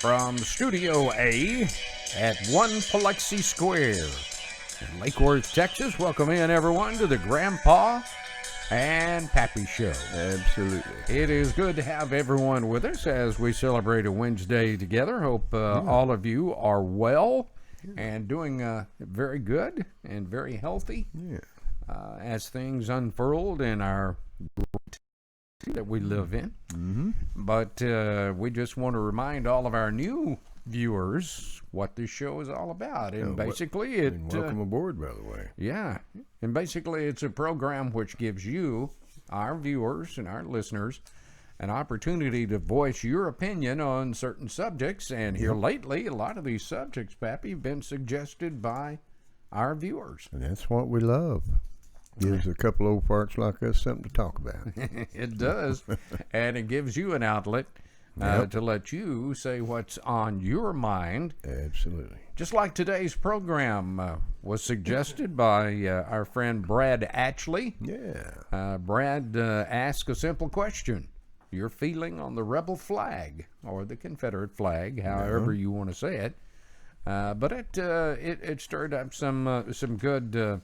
from Studio A at 1 Biloxi Square in Lake Worth, Texas. Welcome in, everyone, to the Grandpa and Pappy Show. Absolutely. It is good to have everyone with us as we celebrate a Wednesday together. Hope all of you are well and doing very good and very healthy as things unfurled in our that we live in. But we just want to remind all of our new viewers what this show is all about. And basically And welcome aboard, by the way. Yeah. And basically it's a program which gives you, our viewers and our listeners, an opportunity to voice your opinion on certain subjects. And here lately, a lot of these subjects, Pappy, have been suggested by our viewers. And that's what we love. Gives a couple old farts like us something to talk about. It does. And it gives you an outlet to let you say what's on your mind. Absolutely. Just like today's program was suggested by our friend Brad Ashley. Yeah. Brad asked a simple question. Your feeling on the rebel flag or the Confederate flag, however you want to say it. But it stirred up some good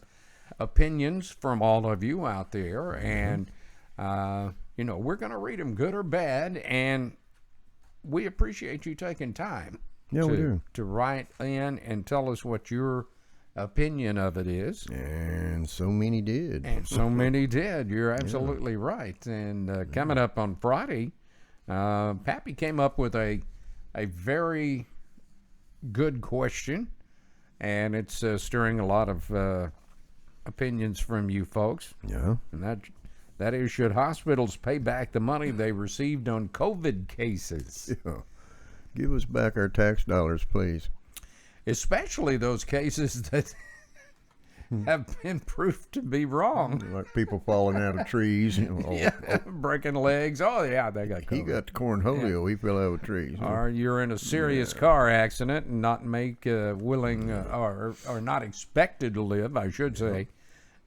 opinions from all of you out there, and we're going to read them, good or bad, and we appreciate you taking time to write in and tell us what your opinion of it is. And so many did. You're absolutely right. And coming up on Friday, Pappy came up with a very good question, and it's stirring a lot of opinions from you folks. Yeah. And that is, should hospitals pay back the money they received on COVID cases? Yeah. Give us back our tax dollars, please. Especially those cases that have been proved to be wrong. Like people falling out of trees. Breaking legs. Oh, yeah, they got COVID. He got the cornholio. He fell out of trees. Or you're in a serious car accident and not willing or not expected to live, I should say.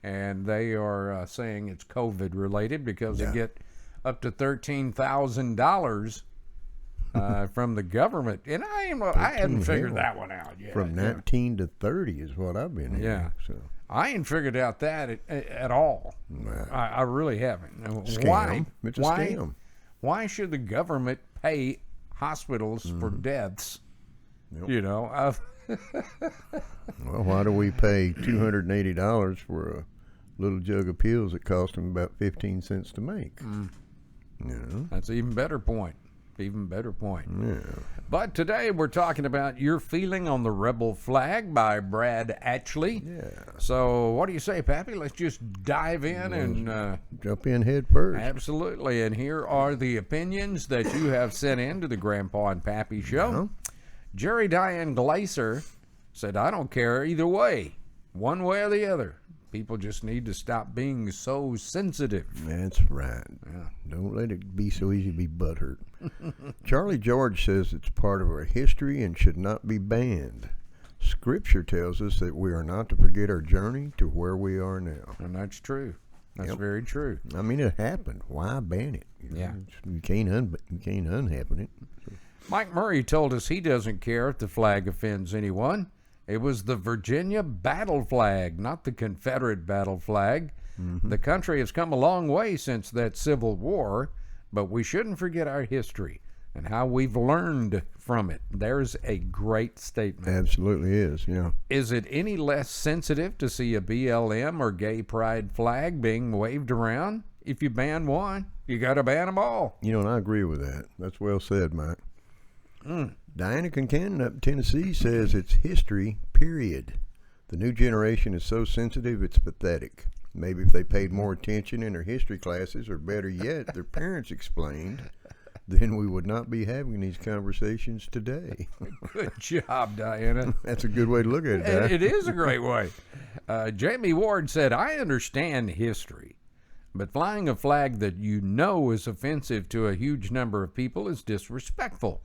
And they are saying it's COVID related because they get up to $13,000 from the government. And I hadn't figured that one out yet. From 19 to 30 is what I've been hearing. Yeah. So. I ain't figured out that at all. Nah. I really haven't. Scam. Why? It's a scam. Why should the government pay hospitals for deaths? Yep. Well, why do we pay $280 for a little jug of pills that cost them about 15 cents to make? That's an even better point. Yeah. But today we're talking about your feeling on the rebel flag by Brad Ashley. Yeah. So what do you say, Pappy? Let's just dive in and jump in head first. Absolutely. And here are the opinions that you have sent in to the Grandpa and Pappy Show. Jerry Diane Glaser said, I don't care either way, one way or the other. People just need to stop being so sensitive. That's right. Yeah. Don't let it be so easy to be butthurt. Charlie George says it's part of our history and should not be banned. Scripture tells us that we are not to forget our journey to where we are now. And that's true. That's very true. I mean, it happened. Why ban it? You can't unhappen it. Mike Murray told us he doesn't care if the flag offends anyone. It was the Virginia battle flag, not the Confederate battle flag. The country has come a long way since that Civil War, but we shouldn't forget our history and how we've learned from it. There's a great statement. Absolutely is, yeah. Is it any less sensitive to see a BLM or gay pride flag being waved around? If you ban one, you got to ban them all. And I agree with that. That's well said, Mike. Diana Concannon up in Tennessee says it's history, period. The new generation is so sensitive, it's pathetic. Maybe if they paid more attention in their history classes, or better yet, their parents explained, then we would not be having these conversations today. Good job, Diana. That's a good way to look at it, Diana. It is a great way. Jamie Ward said, I understand history, but flying a flag that you know is offensive to a huge number of people is disrespectful.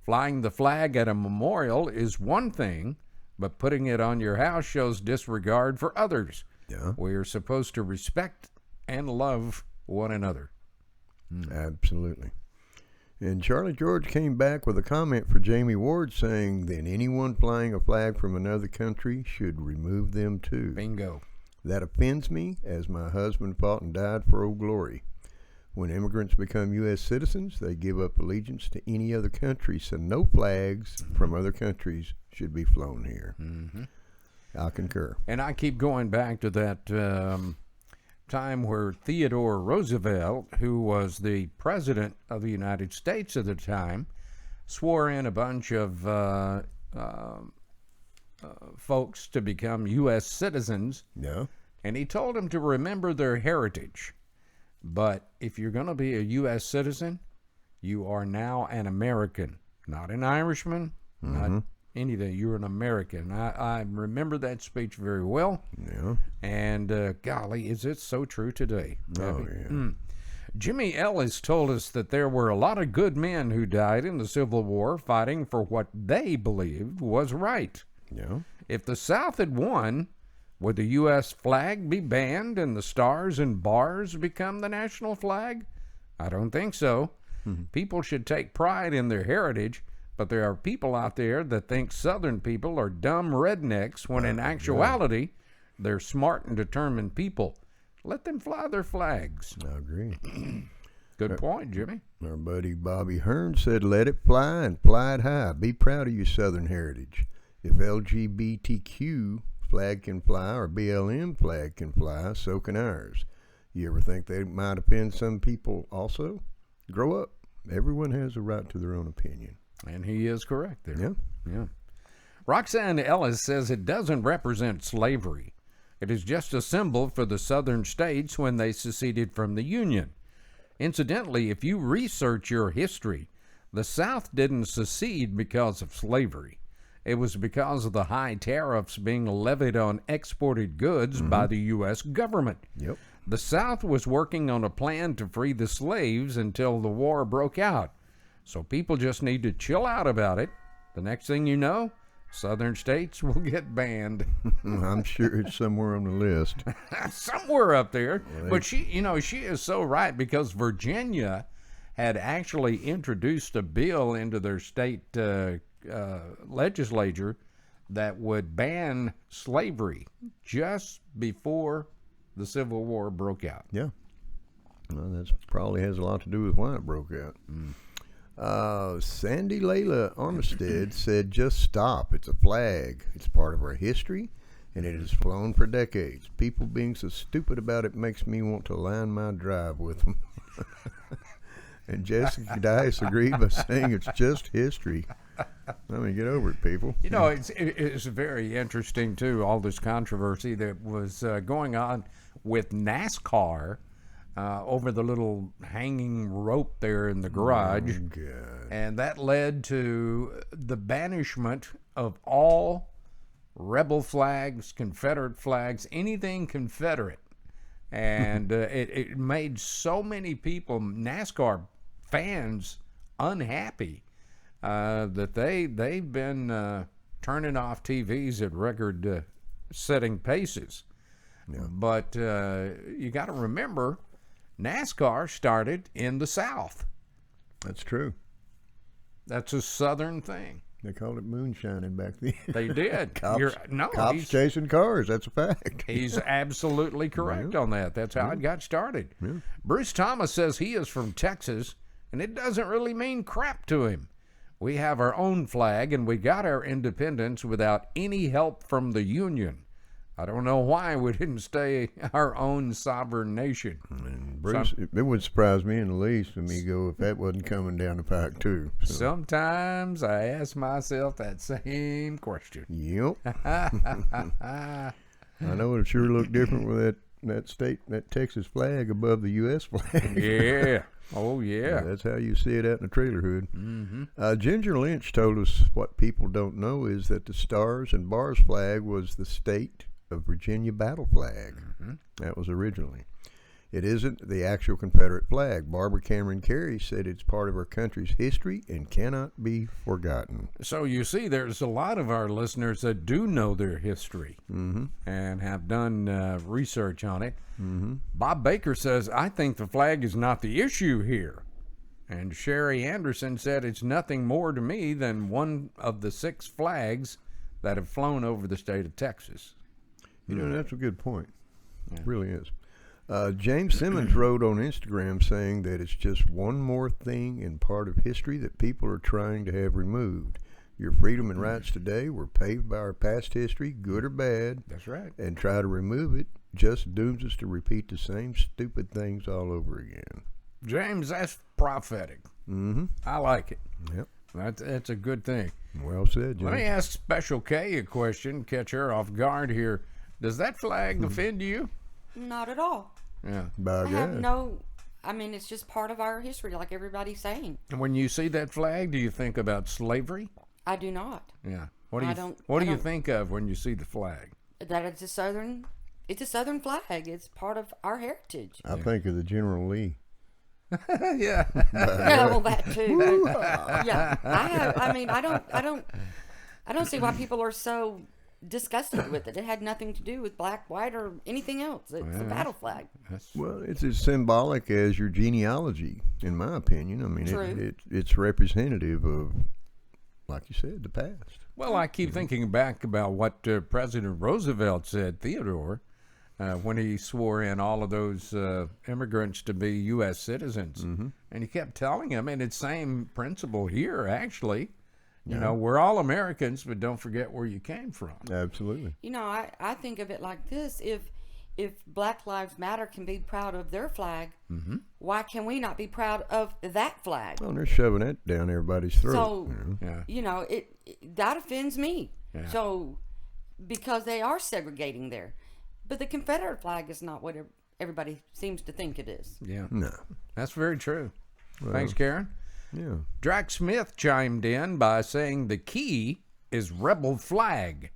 Flying the flag at a memorial is one thing, but putting it on your house shows disregard for others. Yeah. We are supposed to respect and love one another. Absolutely. And Charlie George came back with a comment for Jamie Ward saying, then anyone flying a flag from another country should remove them too. Bingo. That offends me, as my husband fought and died for Old Glory. When immigrants become U.S. citizens, they give up allegiance to any other country, so no flags from other countries should be flown here. Mm-hmm. I concur. And I keep going back to that time where Theodore Roosevelt, who was the president of the United States at the time, swore in a bunch of folks to become U.S. citizens. Yeah. And he told them to remember their heritage. But if you're going to be a U.S. citizen, you are now an American, not an Irishman, not anything. You're an American. I remember that speech very well. Yeah. And golly, is it so true today? Oh, yeah. Jimmy Ellis told us that there were a lot of good men who died in the Civil War fighting for what they believed was right. Yeah. If the South had won, would the U.S. flag be banned and the stars and bars become the national flag? I don't think so. People should take pride in their heritage, but there are people out there that think Southern people are dumb rednecks when in actuality, they're smart and determined people. Let them fly their flags. I agree. Good point, Jimmy. Our buddy Bobby Hearn said, let it fly and fly it high. Be proud of your Southern heritage. If LGBTQ flag can fly or BLM flag can fly, so can ours. You ever think they might offend some people also? Grow up. Everyone has a right to their own opinion. And he is correct there. Yeah. Yeah. Roxanne Ellis says it doesn't represent slavery. It is just a symbol for the southern states when they seceded from the Union. Incidentally, if you research your history, the South didn't secede because of slavery. It was because of the high tariffs being levied on exported goods by the U.S. government. Yep. The South was working on a plan to free the slaves until the war broke out. So people just need to chill out about it. The next thing you know, southern states will get banned. I'm sure it's somewhere on the list. Somewhere up there. But she is so right, because Virginia had actually introduced a bill into their state legislature that would ban slavery just before the Civil War broke out. Yeah. Well, that probably has a lot to do with why it broke out. Sandy Layla Armistead said, just stop. It's a flag. It's part of our history, and it has flown for decades. People being so stupid about it makes me want to line my drive with them. And Jessica Dice agreed by saying it's just history. I mean, get over it, people. You know, it's very interesting, too, all this controversy that was going on with NASCAR over the little hanging rope there in the garage. Oh, God. And that led to the banishment of all rebel flags, Confederate flags, anything Confederate. And it made so many people, NASCAR fans, unhappy that they've been turning off TVs at record-setting paces. Yeah. But you got to remember, NASCAR started in the South. That's true. That's a Southern thing. They called it moonshining back then. They did. Cops chasing cars. That's a fact. He's absolutely correct on that. That's how it got started. Bruce Thomas says he is from Texas, and it doesn't really mean crap to him. We have our own flag, and we got our independence without any help from the Union. I don't know why we didn't stay our own sovereign nation. And Bruce, it would surprise me in the least when me go if that wasn't coming down the pike too. So. Sometimes I ask myself that same question. Yep. I know it sure looked different with that Texas flag above the U.S. flag. Yeah. Oh, yeah. That's how you see it out in the trailer hood. Ginger Lynch told us what people don't know is that the Stars and Bars flag was the state of Virginia battle flag. That was originally. It isn't the actual Confederate flag. Barbara Cameron Carey said it's part of our country's history and cannot be forgotten. So you see, there's a lot of our listeners that do know their history and have done research on it. Bob Baker says, I think the flag is not the issue here. And Sherry Anderson said it's nothing more to me than one of the 6 flags that have flown over the state of Texas. You know, that's a good point. Yeah. It really is. James Simmons wrote on Instagram saying that it's just one more thing in part of history that people are trying to have removed. Your freedom and rights today were paved by our past history, good or bad. That's right. And try to remove it just dooms us to repeat the same stupid things all over again. James, that's prophetic. Mm-hmm. I like it. Yep. That's a good thing. Well said, James. Let me ask Special K a question, catch her off guard here. Does that flag offend you? Not at all. Yeah. By I have God. no. I mean, it's just part of our history, like everybody's saying. And when you see that flag, do you think about slavery? I do not. Yeah. What do I you don't- What I do you don't- think of when you see the flag? That it's a southern. It's a southern flag. It's part of our heritage. I think of the General Lee. Yeah. Well, that too. but, yeah, I mean, I don't see why people are so disgusted with it. It had nothing to do with black, white, or anything else. It's a battle flag. Well, it's as symbolic as your genealogy, in my opinion. I mean, True. it's representative of, like you said, the past. Well, I keep thinking back about what President Roosevelt said, Theodore, when he swore in all of those immigrants to be U.S. citizens. Mm-hmm. And he kept telling them, and it's the same principle here, actually. You know, we're all Americans, but don't forget where you came from. Absolutely. You know, I think of it like this: if Black Lives Matter can be proud of their flag, why can we not be proud of that flag? Well, they're shoving that down everybody's throat. So, Yeah. you know, that offends me. Yeah. So, because they are segregating there. But the Confederate flag is not what everybody seems to think it is. Yeah. No. That's very true. Thanks, Karen. Yeah. Drac Smith chimed in by saying the key is rebel flag.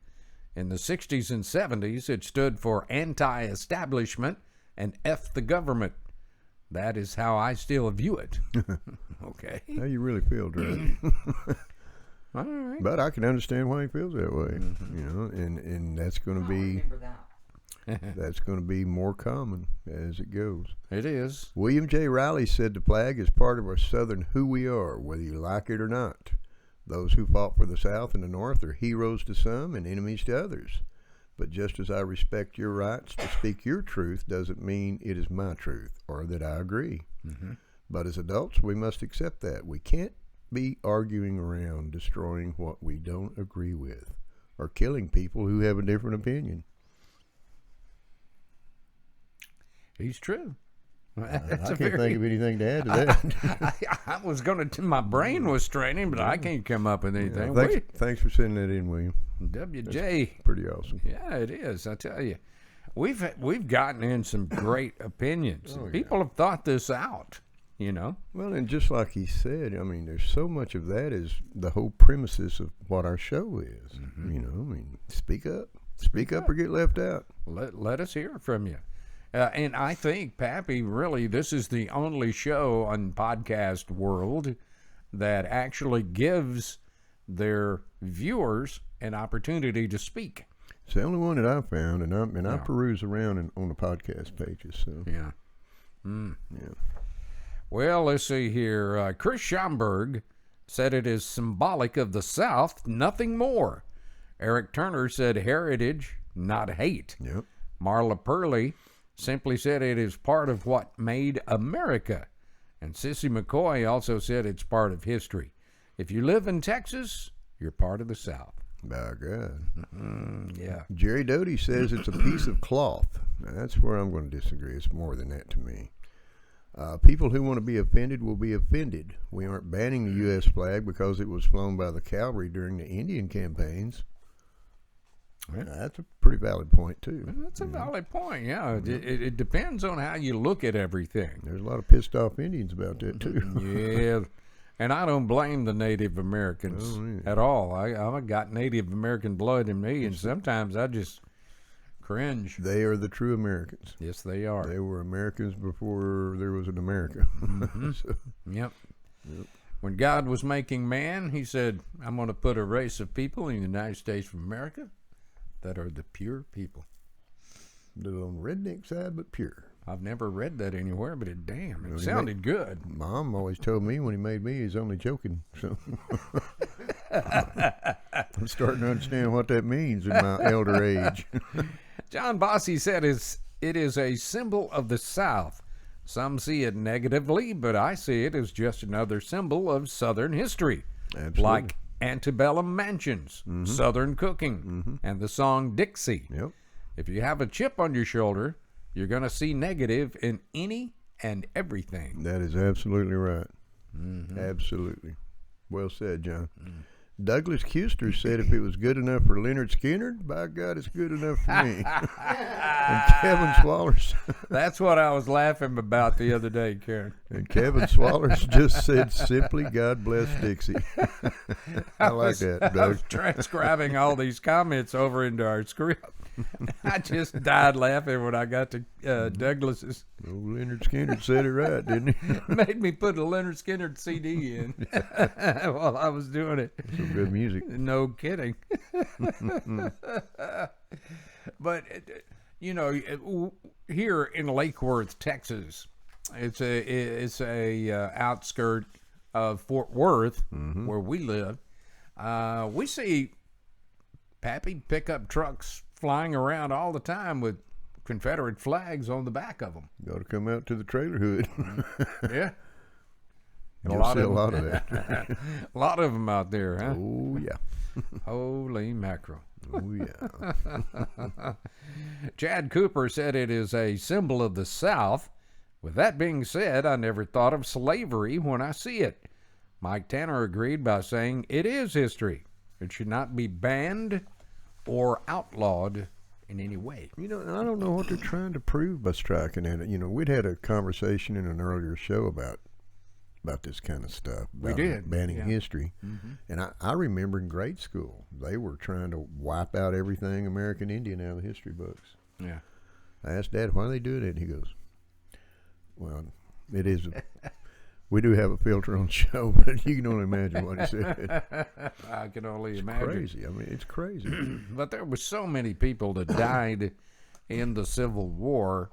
In the 60s and 70s, it stood for anti-establishment and F the government. That is how I still view it. Okay. How you really feel, Drake. All right. But I can understand why he feels that way. You know, and that's going to be that's going to be more common as it goes. It is. William J. Riley said the flag is part of our Southern who we are, whether you like it or not. Those who fought for the South and the North are heroes to some and enemies to others. But just as I respect your rights to speak your truth doesn't mean it is my truth or that I agree. But as adults, we must accept that. We can't be arguing around destroying what we don't agree with or killing people who have a different opinion. He's true. I can't think of anything to add to that. I was going to, my brain was straining, but I can't come up with anything. Thanks for sending that in, William. WJ. Pretty awesome. Yeah, it is. I tell you, we've gotten in some great opinions. People have thought this out. You know. Well, and just like he said, I mean, there's so much of that is the whole premises of what our show is. You know, I mean, speak up or get left out. Let us hear from you. And I think, Pappy, really, this is the only show on podcast world that actually gives their viewers an opportunity to speak. It's the only one that I've found, and I peruse around on the podcast pages. So Yeah. yeah. Well, let's see here. Chris Schomburg said it is symbolic of the South, nothing more. Eric Turner said heritage, not hate. Yep. Marla Purley simply said it is part of what made America. And Sissy McCoy also said it's part of history. If you live in Texas, you're part of the South. By God. Yeah. Jerry Doty says it's a piece of cloth. Now, that's where I'm going to disagree. It's more than that to me. People who want to be offended will be offended. We aren't banning the U.S. flag because it was flown by the cavalry during the Indian campaigns. Yeah. That's a pretty valid point, too. That's a valid point, yeah. It depends on how you look at everything. There's a lot of pissed off Indians about that, too. Yeah. And I don't blame the Native Americans at all. I've got Native American blood in me, and sometimes I just cringe. They are the true Americans. Yes, they are. They were Americans before there was an America. So, Yep. When God was making man, he said, I'm going to put a race of people in the United States of America that are the pure people. a little on the redneck side, but pure. I've never read that anywhere, but it Well, he sounded good. Mom always told me when he made me, he's only joking. So I'm starting to understand what that means in my elder age. John Bossy said it is a symbol of the South. Some see it negatively, but I see it as just another symbol of Southern history. Absolutely. Like antebellum mansions, Southern cooking, and the song Dixie. Yep. If you have a chip on your shoulder, you're going to see negative in any and everything. That is absolutely right. Absolutely. Well said, John. Douglas Custer said if it was good enough for Leonard Skinner, by God, it's good enough for me. And Kevin Swallers. That's what I was laughing about the other day, Karen. And Kevin Swallers just said simply, God bless Dixie. I like that, I Doug. was transcribing all these comments over into our script. I just died laughing when I got to Douglas's. Old Leonard Skinner said it right, didn't he? Made me put a Leonard Skinner CD in while I was doing it. Some good music. No kidding. But here in Lake Worth, Texas, it's a outskirt of Fort Worth, where we live. We see Pappy pickup trucks flying around all the time with Confederate flags on the back of them. Got to come out to the trailer hood. Yeah. You'll see a lot of that. A lot of them out there, huh? Oh, yeah. Holy mackerel. Oh, yeah. Chad Cooper said it is a symbol of the South. With that being said, I never thought of slavery when I see it. Mike Tanner agreed by saying it is history. It should not be banned or outlawed in any way. You know, and I don't know what they're trying to prove by striking at it. You know, we'd had a conversation in an earlier show about this kind of stuff. We did. Banning Yeah. history. And I remember in grade school, they were trying to wipe out everything American Indian out of the history books. Yeah. I asked Dad, why are they doing it? And he goes, well, it is. We do have a filter on the show, but you can only imagine what he said. I can only It's imagine. crazy. I mean, it's crazy. But there were so many people that died in the Civil War,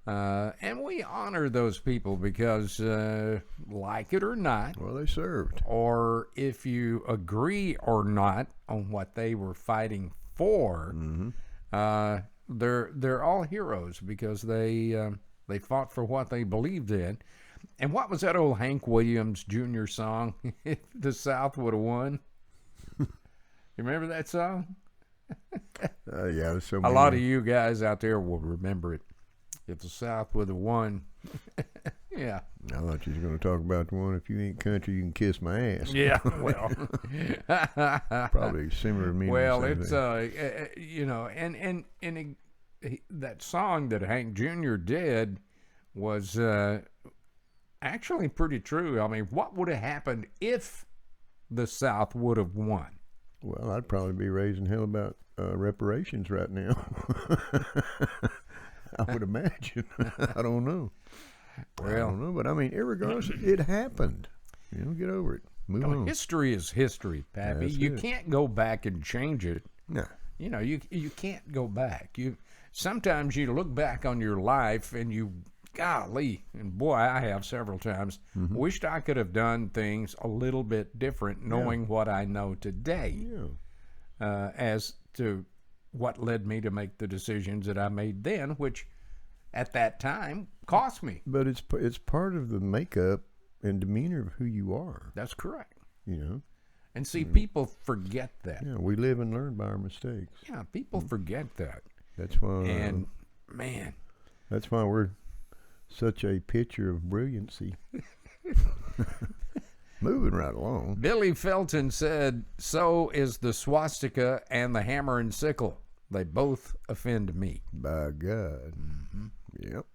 and we honor those people because, like it or not, Well, they served. or if you agree or not on what they were fighting for, they're all heroes because they fought for what they believed in. And what was that old Hank Williams Jr. song? If the South would have won. You remember that song? Yeah, there's so A many. lot of you guys out there will remember it. If the South would have won. Yeah. I thought you were going to talk about the one, if you ain't country, you can kiss my ass. Yeah. Well. Probably similar to me. Well, it's that song that Hank Jr. did was actually pretty true. I mean, what would have happened if the South would have won? Well, I'd probably be raising hell about reparations right now. I would imagine. I don't know. I don't know, but I mean, irregardless, it happened. You know, get over it. Move on. History is history, Pappy. That's You it. can't go back and change it. No. You know, you can't go back. Sometimes you look back on your life and you, golly, and boy, I have several times, wished I could have done things a little bit different knowing what I know today Yeah. as to what led me to make the decisions that I made then, which at that time cost me. But it's part of the makeup and demeanor of who you are, That's correct. you know. And see, people forget that. Yeah, we live and learn by our mistakes. Yeah, people forget that. That's why And, man, that's why we're such a picture of brilliancy. Moving right along. Billy Felton said, so is the swastika and the hammer and sickle. They both offend me. By God. Yep.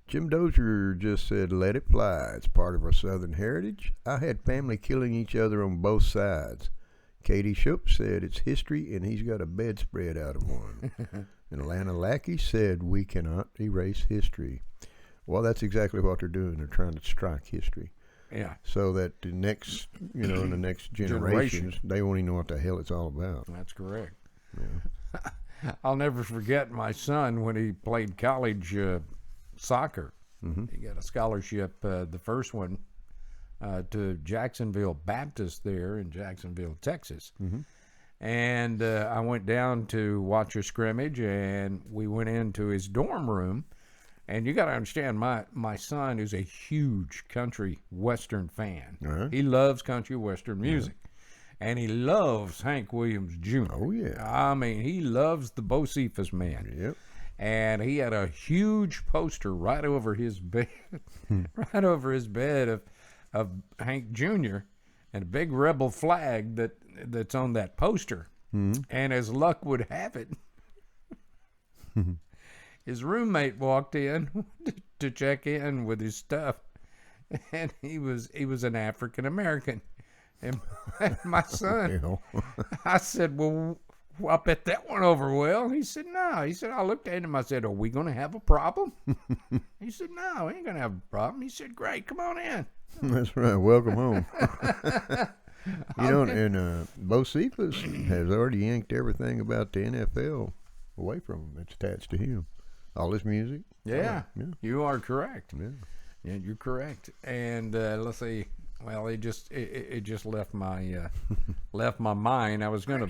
Jim Dozier just said, let it fly. It's part of our Southern heritage. I had family killing each other on both sides. Katie Shope said, it's history, and he's got a bedspread out of one. And Atlanta Lackey said, we cannot erase history. Well, that's exactly what they're doing. They're trying to strike history. Yeah, So that the next, in the next generations, they won't even know what the hell it's all about. that's correct. I'll never forget my son when he played college soccer. He got a scholarship, the first one, to Jacksonville Baptist there in Jacksonville, Texas. And I went down to watch a scrimmage, and we went into his dorm room. And you got to understand, my son is a huge country western fan. Uh-huh. He loves country western music. And he loves Hank Williams Jr. Oh, yeah. I mean, he loves the Bocephus man. Yep. And he had a huge poster right over his bed, of Hank Jr. and a big rebel flag that's on that poster. And as luck would have it, his roommate walked in to check in with his stuff, and he was an African American. And my son, I said, well, I bet that went over well. He said, no. He said, I looked at him. I said, are we going to have a problem? He said, no, we ain't going to have a problem. He said, great, come on in. That's right. Welcome home. And Bocephus has already yanked everything about the NFL away from him. It's attached to him. All his music. Yeah, Yeah. you are correct. Yeah. Yeah, you're correct. And let's see. Well, it just left my mind. I was gonna,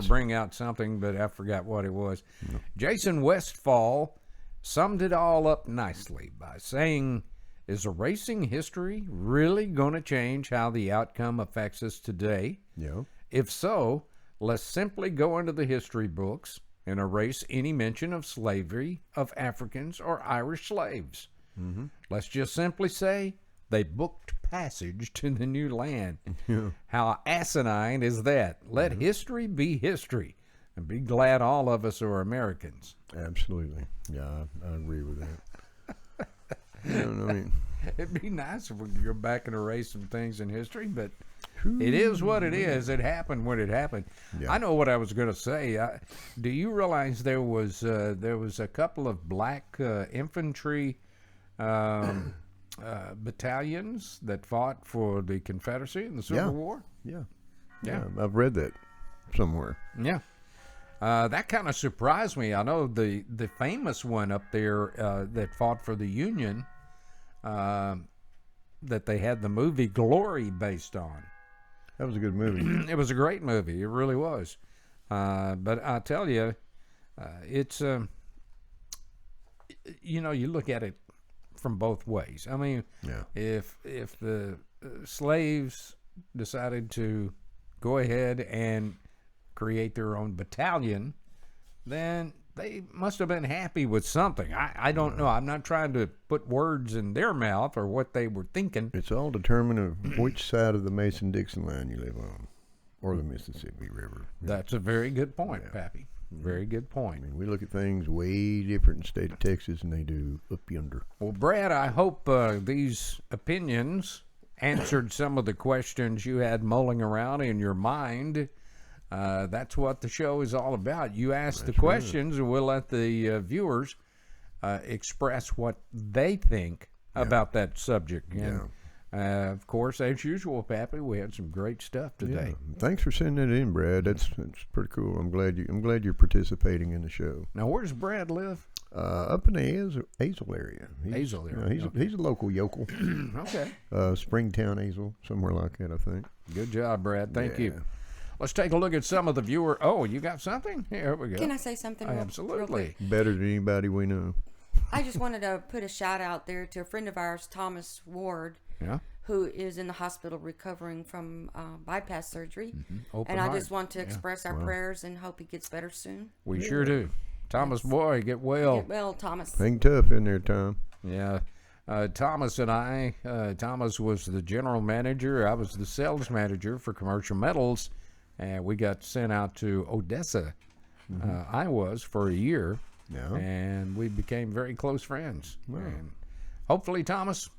bring out something, but I forgot what it was. No. Jason Westfall summed it all up nicely by saying, "Is erasing history really going to change how the outcome affects us today? Yeah. If so, let's simply go into the history books and erase any mention of slavery of Africans or Irish slaves. Let's just simply say they booked passage to the new land." Yeah. How asinine is that? Let history be history, and be glad all of us are Americans. Absolutely. Yeah, I agree with that. I mean, It'd be nice if we could go back and erase some things in history, but it is what it is. It happened when it happened. Yeah. I know what I was going to say. Do you realize there was a couple of black infantry battalions that fought for the Confederacy in the Civil War? yeah. Yeah. I've read that somewhere. Yeah. That kind of surprised me. I know the famous one up there that fought for the Union, that they had the movie Glory based on. That was a good movie. It was a great movie. It really was. But I tell you, it's, you look at it from both ways. I mean, Yeah. if the slaves decided to go ahead and create their own battalion, then they must have been happy with something. I don't know. I'm not trying to put words in their mouth or what they were thinking. It's all determined of which side of the Mason-Dixon line you live on, or the Mississippi River. That's a very good point, Pappy. Very good I point. mean, we look at things way different in the state of Texas than they do up yonder. Well, Brad, I hope these opinions answered some of the questions you had mulling around in your mind. That's what the show is all about. You ask the questions, and we'll let the viewers express what they think about that subject. And, of course, as usual, Pappy, we had some great stuff today. Yeah. Thanks for sending that in, Brad. That's pretty cool. I'm glad you're participating in the show. Now, where does Brad live? Up in the Azle area. Azle area. He's a local yokel. Okay. Springtown, Azle, somewhere like that, I think. Good job, Brad. Thank Yeah. you. Let's take a look at some of the viewer. Oh, you got something? Here we go. Can I say something? Real Absolutely. quick? Better than anybody we know. I just wanted to put a shout out there to a friend of ours, Thomas Ward, Yeah. who is in the hospital recovering from bypass surgery. Open And I heart. just want to express our prayers and hope he gets better soon. We sure do. Thomas, boy, get well. Get well, Thomas. Hang tough in there, Tom. Yeah. Thomas and I, Thomas was the general manager. I was the sales manager for Commercial Metals. And we got sent out to Odessa, I was, for a year. Yeah. And we became very close friends. And hopefully, Thomas,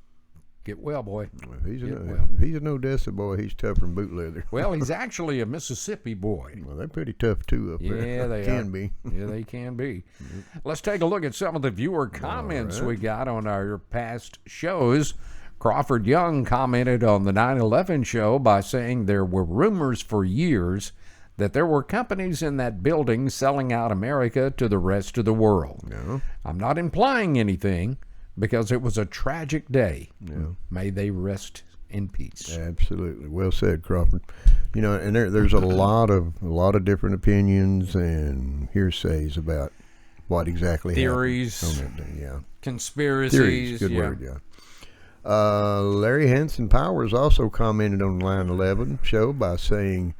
get well, boy. Well, he's well. an Odessa boy. He's tougher than boot leather. Well, he's actually a Mississippi boy. Well, they're pretty tough, too, up there. Yeah, they can are. be. Yeah, they can be. Let's take a look at some of the viewer comments we got on our past shows. Crawford Young commented on the 9/11 show by saying there were rumors for years that there were companies in that building selling out America to the rest of the world. No. I'm not implying anything because it was a tragic day. Yeah. May they rest in peace. Absolutely. Well said, Crawford. You know, and there's a lot of different opinions and hearsays about what exactly Theories. happened on that day. Yeah. Conspiracies. Theories, good word, yeah. Larry Hanson Powers also commented on the 9/11 show by saying,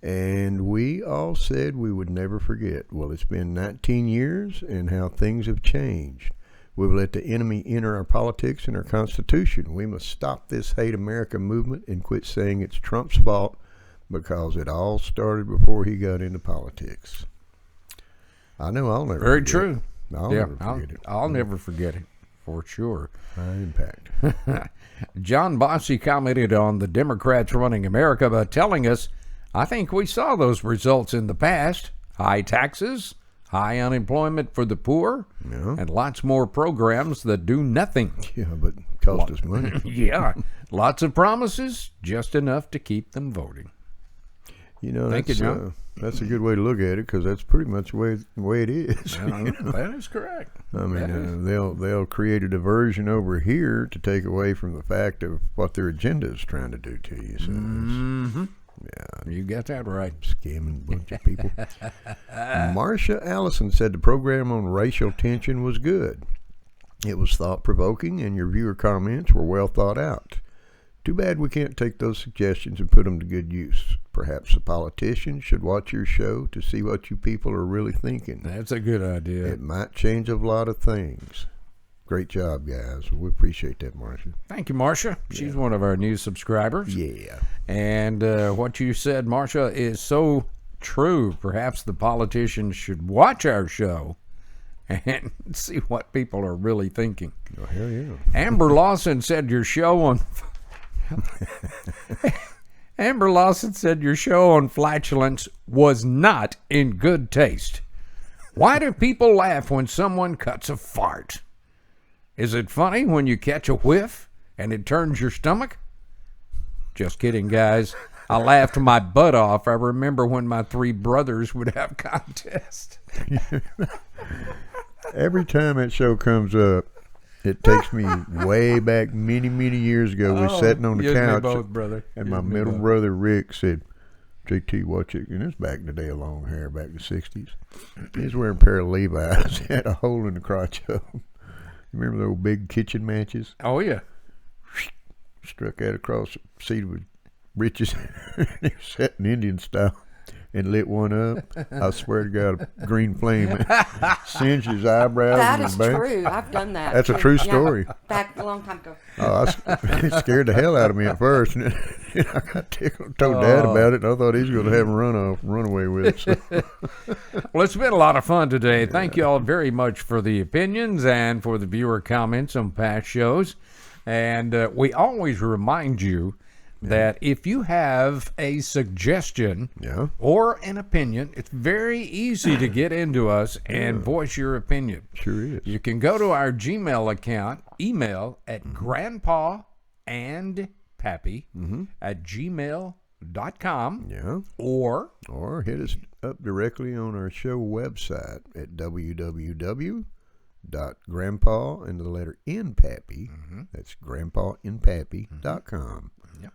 "And we all said we would never forget. Well, it's been 19 years and how things have changed. We've let the enemy enter our politics and our Constitution. We must stop this hate America movement and quit saying it's Trump's fault because it all started before he got into politics." I know I'll never Very forget true. it. I'll never forget it. I'll never forget it, for sure. High impact. John Bossy commented on the Democrats running America by telling us, "I think we saw those results in the past. High taxes, high unemployment for the poor, Yeah. and lots more programs that do nothing." Yeah, but cost us money. Yeah, lots of promises, just enough to keep them voting. You know, Thank you, that's, John. that's a good way to look at it because that's pretty much the way it is. That is correct. I mean, they'll create a diversion over here to take away from the fact of what their agenda is trying to do to you. So Mm-hmm. yeah, You got that right. scamming bunch of people. Marsha Allison said the program on racial tension was good. It was thought-provoking, and your viewer comments were well thought out. Too bad we can't take those suggestions and put them to good use. Perhaps a politician should watch your show to see what you people are really thinking. That's a good idea. It might change a lot of things. Great job, guys. We appreciate that, Marsha. Thank you, Marcia. She's one of our new subscribers. Yeah. And what you said, Marcia, is so true. Perhaps the politicians should watch our show and see what people are really thinking. Oh, hell yeah. Amber Lawson said your show on Amber Lawson said your show on flatulence was not in good taste. Why do people laugh when someone cuts a fart? Is it funny when you catch a whiff and it turns your stomach? Just kidding, guys. I laughed my butt off. I remember when my three brothers would have contests. Every time that show comes up, it takes me way back many, many years ago. We're sitting on the you and me couch, both, brother. and You my and me middle both. brother Rick said, "JT, watch it." And it's back in the day of long hair, back in the 60s. He's wearing a pair of Levi's. He had a hole in the crotch of them. You remember those big kitchen matches? Oh, yeah. Struck that across the seat of his breeches. He was sitting Indian style and lit one up. I swear to God, a green flame singed his eyebrows. That and is his back. true. I've done that. That's a true story. Back a long time ago. Oh, it scared the hell out of me at first. And then I got tickled, told Dad about it, and I thought he was going to have him run away with it. So. Well, it's been a lot of fun today. Thank you all very much for the opinions and for the viewer comments on past shows. And we always remind you that if you have a suggestion Yeah. or an opinion, it's very easy to get into us and voice your opinion. Sure is. You can go to our Gmail account, email at grandpaandpappy@gmail.com, Yeah. or Or hit us up directly on our show website at www.grandpa and the letter N Pappy. That's grandpaandpappy.com. Yep.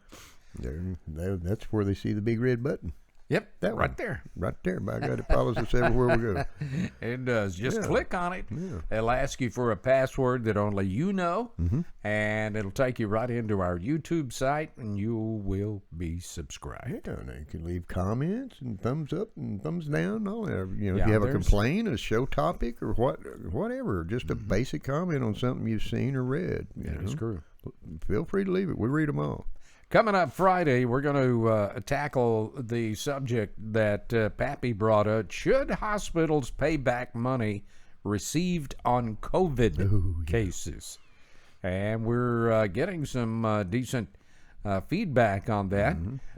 That's where they see the big red button. Yep, That right one. there. Right there. By God, it follows us everywhere we go. It does. Just Yeah. click on it. Yeah. It'll ask you for a password that only you know, and it'll take you right into our YouTube site, and you will be subscribed. Yeah, and you can leave comments and thumbs up and thumbs down and all that. You know, Yeah, if you have a there's- complaint, a show topic, or whatever, just a basic comment on something you've seen or read. You That is know? true. Feel free to leave it. We read them all. Coming up Friday, we're going to tackle the subject that Pappy brought up. Should hospitals pay back money received on COVID cases? And we're getting some decent feedback on that.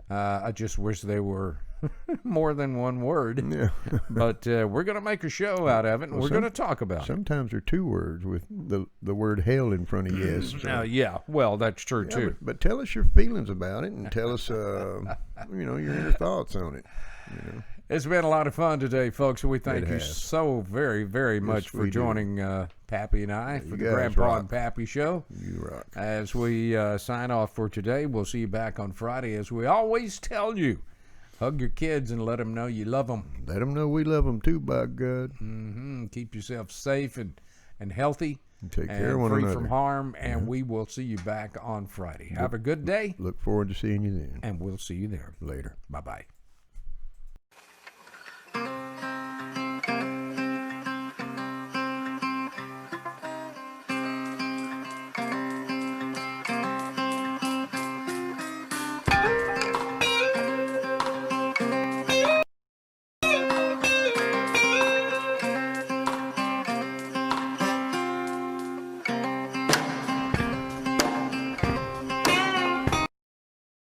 I just wish they were more than one word. Yeah. But we're going to make a show out of it, and we're going to talk about it. Sometimes there are two words with the word hell in front of yes. So. Yeah, well, that's true, Yeah, too. but tell us your feelings about it and tell us, your inner thoughts on it. It's been a lot of fun today, folks. We thank It you has. so very, very much for we do. joining Pappy and I for the guys Grandpa rock. and Pappy Show. You rock. As we sign off for today, we'll see you back on Friday. As we always tell you, hug your kids and let them know you love them. Let them know we love them too, by God. Keep yourself safe and healthy. Take care of and one free another. from harm, and we will see you back on Friday. Have a good day, Look forward to seeing you then. and we'll see you there. Later. Bye-bye.